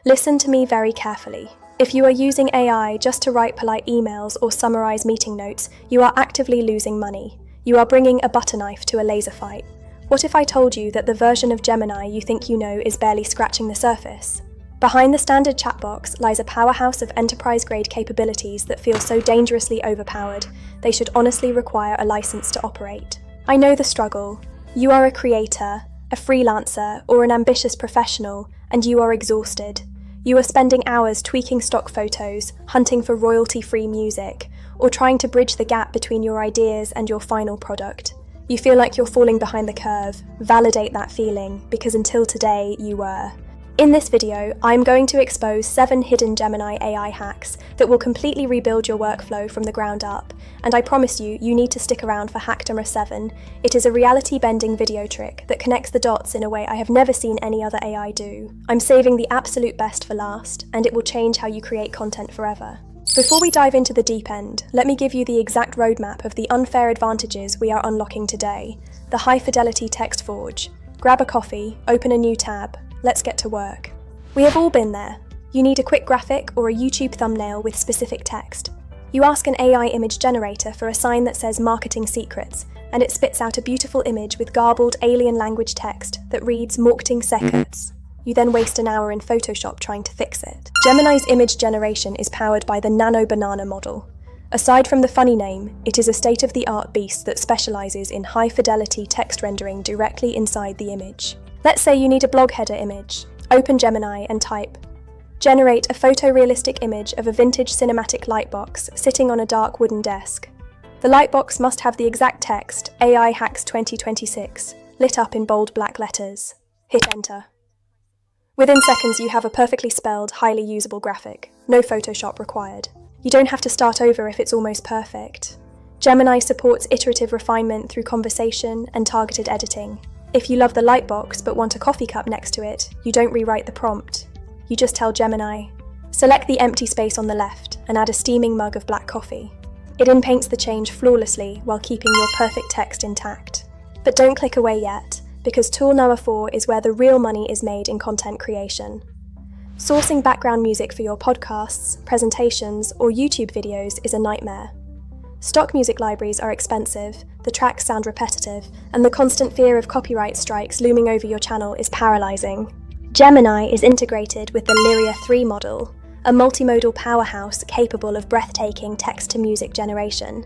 Listen to me very carefully. If you are using AI just to write polite emails or summarize meeting notes, you are actively losing money. You are bringing a butter knife to a laser fight. What if I told you that the version of Gemini you think you know is barely scratching the surface? Behind the standard chat box lies a powerhouse of enterprise-grade capabilities that feel so dangerously overpowered, they should honestly require a license to operate. I know the struggle. You are a creator, a freelancer, or an ambitious professional, and you are exhausted. You are spending hours tweaking stock photos, hunting for royalty-free music, or trying to bridge the gap between your ideas and your final product. You feel like you're falling behind the curve. Validate that feeling, because until today, you were. In this video, I'm going to expose 7 hidden Gemini AI hacks that will completely rebuild your workflow from the ground up, and I promise you, you need to stick around for hack number 7. It is a reality-bending video trick that connects the dots in a way I have never seen any other AI do. I'm saving the absolute best for last, and it will change how you create content forever. Before we dive into the deep end, let me give you the exact roadmap of the unfair advantages we are unlocking today. The High-Fidelity text forge. Grab a coffee, open a new tab. Let's get to work. We have all been there. You need a quick graphic or a YouTube thumbnail with specific text. You ask an AI image generator for a sign that says marketing secrets, and it spits out a beautiful image with garbled alien language text that reads marketing secrets. You then waste an hour in Photoshop trying to fix it. Gemini's image generation is powered by the Nano Banana model. Aside from the funny name, it is a state-of-the-art beast that specializes in high-fidelity text rendering directly inside the image. Let's say you need a blog header image. Open Gemini and type, "Generate a photorealistic image of a vintage cinematic lightbox sitting on a dark wooden desk." The lightbox must have the exact text, AI Hacks 2026, lit up in bold black letters. Hit enter. Within seconds you have a perfectly spelled, highly usable graphic. No Photoshop required. You don't have to start over if it's almost perfect. Gemini supports iterative refinement through conversation and targeted editing. If you love the lightbox but want a coffee cup next to it, you don't rewrite the prompt. You just tell Gemini, "Select the empty space on the left and add a steaming mug of black coffee." It inpaints the change flawlessly while keeping your perfect text intact. But don't click away yet, because tool number 4 is where the real money is made in content creation. Sourcing background music for your podcasts, presentations, or YouTube videos is a nightmare. Stock music libraries are expensive, the tracks sound repetitive, and the constant fear of copyright strikes looming over your channel is paralyzing. Gemini is integrated with the Lyria 3 model, a multimodal powerhouse capable of breathtaking text-to-music generation.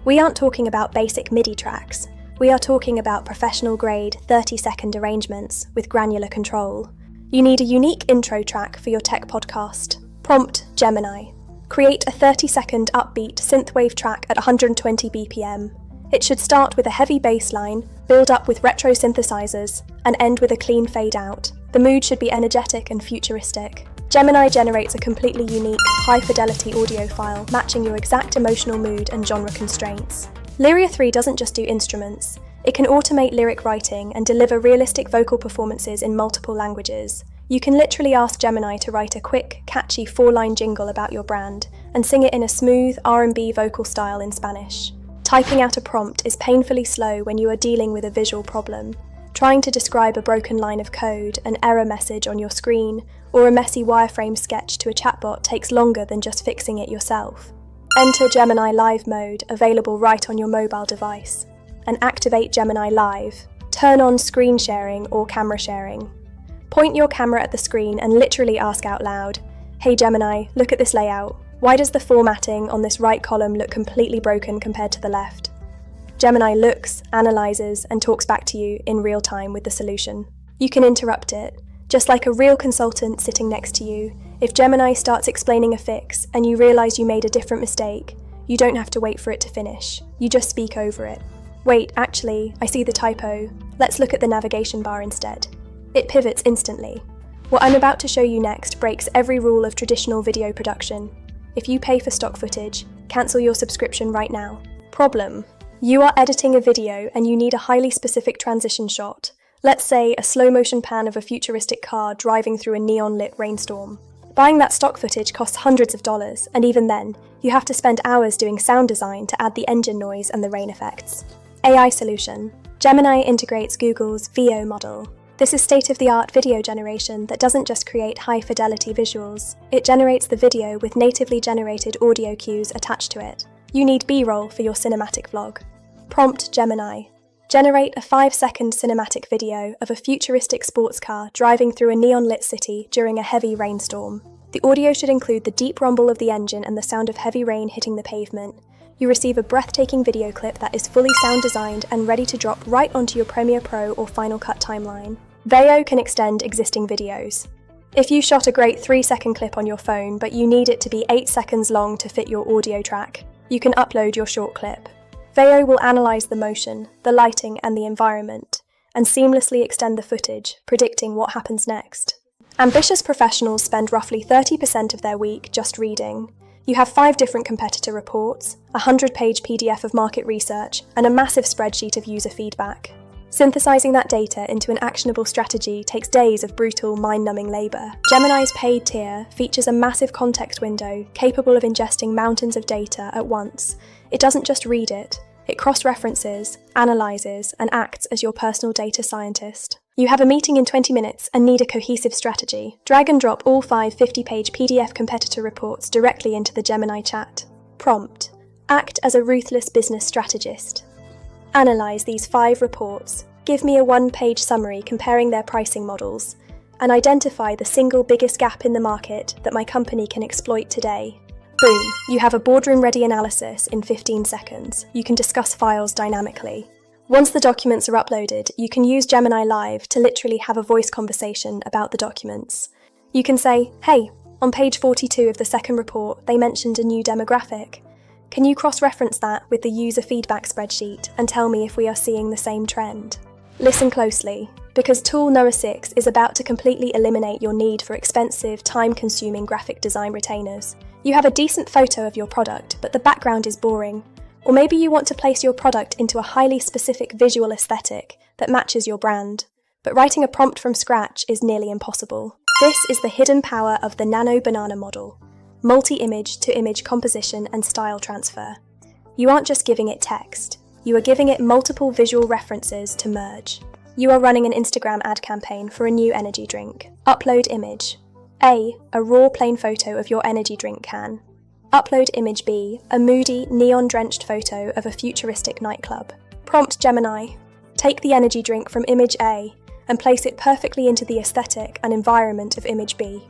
We aren't talking about basic MIDI tracks, we are talking about professional-grade 30-second arrangements with granular control. You need a unique intro track for your tech podcast. Prompt Gemini. Create a 30-second upbeat synthwave track at 120 BPM. It should start with a heavy bass line, build up with retro synthesizers, and end with a clean fade out. The mood should be energetic and futuristic. Gemini generates a completely unique, high-fidelity audio file matching your exact emotional mood and genre constraints. Lyria 3 doesn't just do instruments. It can automate lyric writing and deliver realistic vocal performances in multiple languages. You can literally ask Gemini to write a quick, catchy 4-line jingle about your brand and sing it in a smooth R&B vocal style in Spanish. Typing out a prompt is painfully slow when you are dealing with a visual problem. Trying to describe a broken line of code, an error message on your screen, or a messy wireframe sketch to a chatbot takes longer than just fixing it yourself. Enter Gemini Live mode, available right on your mobile device, and activate Gemini Live. Turn on screen sharing or camera sharing. Point your camera at the screen and literally ask out loud, "Hey Gemini, look at this layout. Why does the formatting on this right column look completely broken compared to the left?" Gemini looks, analyzes, and talks back to you in real time with the solution. You can interrupt it, just like a real consultant sitting next to you. If Gemini starts explaining a fix and you realize you made a different mistake, you don't have to wait for it to finish. You just speak over it. "Wait, actually, I see the typo. Let's look at the navigation bar instead." It pivots instantly. What I'm about to show you next breaks every rule of traditional video production. If you pay for stock footage, cancel your subscription right now. Problem: you are editing a video and you need a highly specific transition shot. Let's say a slow-motion pan of a futuristic car driving through a neon-lit rainstorm. Buying that stock footage costs hundreds of dollars, and even then, you have to spend hours doing sound design to add the engine noise and the rain effects. AI solution. Gemini integrates Google's VO model. This is state-of-the-art video generation that doesn't just create high-fidelity visuals. It generates the video with natively generated audio cues attached to it. You need B-roll for your cinematic vlog. Prompt Gemini. Generate a 5-second cinematic video of a futuristic sports car driving through a neon-lit city during a heavy rainstorm. The audio should include the deep rumble of the engine and the sound of heavy rain hitting the pavement. You receive a breathtaking video clip that is fully sound designed and ready to drop right onto your Premiere Pro or Final Cut timeline. Veo can extend existing videos. If you shot a great 3-second clip on your phone but you need it to be 8 seconds long to fit your audio track, you can upload your short clip. Veo will analyze the motion, the lighting and the environment, and seamlessly extend the footage, predicting what happens next. Ambitious professionals spend roughly 30% of their week just reading. You have 5 different competitor reports, a 100-page PDF of market research, and a massive spreadsheet of user feedback. Synthesizing that data into an actionable strategy takes days of brutal, mind-numbing labor. Gemini's paid tier features a massive context window capable of ingesting mountains of data at once. It doesn't just read it, it cross-references, analyzes, and acts as your personal data scientist. You have a meeting in 20 minutes and need a cohesive strategy. Drag and drop all 5 50-page PDF competitor reports directly into the Gemini chat. Prompt. Act as a ruthless business strategist. Analyze these 5 reports, give me a 1-page summary comparing their pricing models, and identify the single biggest gap in the market that my company can exploit today. Boom, you have a boardroom-ready analysis in 15 seconds. You can discuss files dynamically. Once the documents are uploaded, you can use Gemini Live to literally have a voice conversation about the documents. You can say, hey, on page 42 of the second report, they mentioned a new demographic. Can you cross-reference that with the user feedback spreadsheet and tell me if we are seeing the same trend? Listen closely, because tool Noah 6 is about to completely eliminate your need for expensive, time-consuming graphic design retainers. You have a decent photo of your product, but the background is boring. Or maybe you want to place your product into a highly specific visual aesthetic that matches your brand. But writing a prompt from scratch is nearly impossible. This is the hidden power of the Nano Banana model. Multi-image to image composition and style transfer. You aren't just giving it text, you are giving it multiple visual references to merge. You are running an Instagram ad campaign for a new energy drink. Upload image. A raw plain photo of your energy drink can. Upload image B, a moody, neon-drenched photo of a futuristic nightclub. Prompt Gemini. Take the energy drink from image A and place it perfectly into the aesthetic and environment of image B.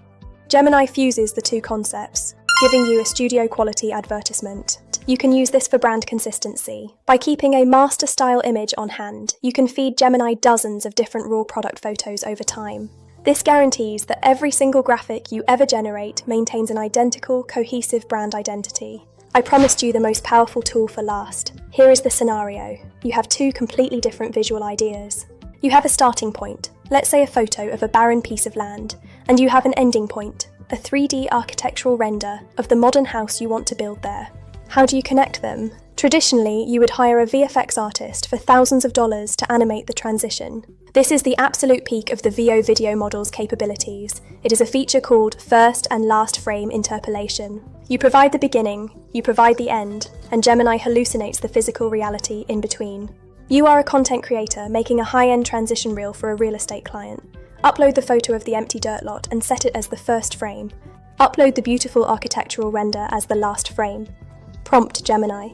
Gemini fuses the 2 concepts, giving you a studio-quality advertisement. You can use this for brand consistency. By keeping a master-style image on hand, you can feed Gemini dozens of different raw product photos over time. This guarantees that every single graphic you ever generate maintains an identical, cohesive brand identity. I promised you the most powerful tool for last. Here is the scenario. You have 2 completely different visual ideas. You have a starting point, let's say a photo of a barren piece of land, and you have an ending point, a 3D architectural render of the modern house you want to build there. How do you connect them? Traditionally, you would hire a VFX artist for thousands of dollars to animate the transition. This is the absolute peak of the Veo video model's capabilities. It is a feature called first and last frame interpolation. You provide the beginning, you provide the end, and Gemini hallucinates the physical reality in between. You are a content creator making a high-end transition reel for a real estate client. Upload the photo of the empty dirt lot and set it as the first frame. Upload the beautiful architectural render as the last frame. Prompt Gemini.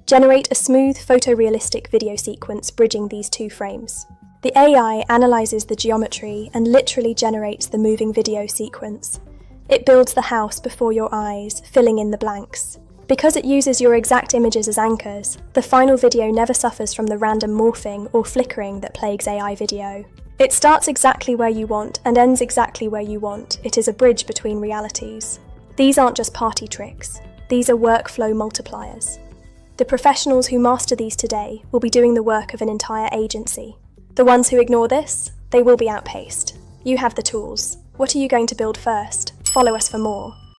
Generate a smooth photorealistic video sequence bridging these 2 frames. The AI analyzes the geometry and literally generates the moving video sequence. It builds the house before your eyes, filling in the blanks. Because it uses your exact images as anchors, the final video never suffers from the random morphing or flickering that plagues AI video. It starts exactly where you want and ends exactly where you want. It is a bridge between realities. These aren't just party tricks. These are workflow multipliers. The professionals who master these today will be doing the work of an entire agency. The ones who ignore this, they will be outpaced. You have the tools. What are you going to build first? Follow us for more.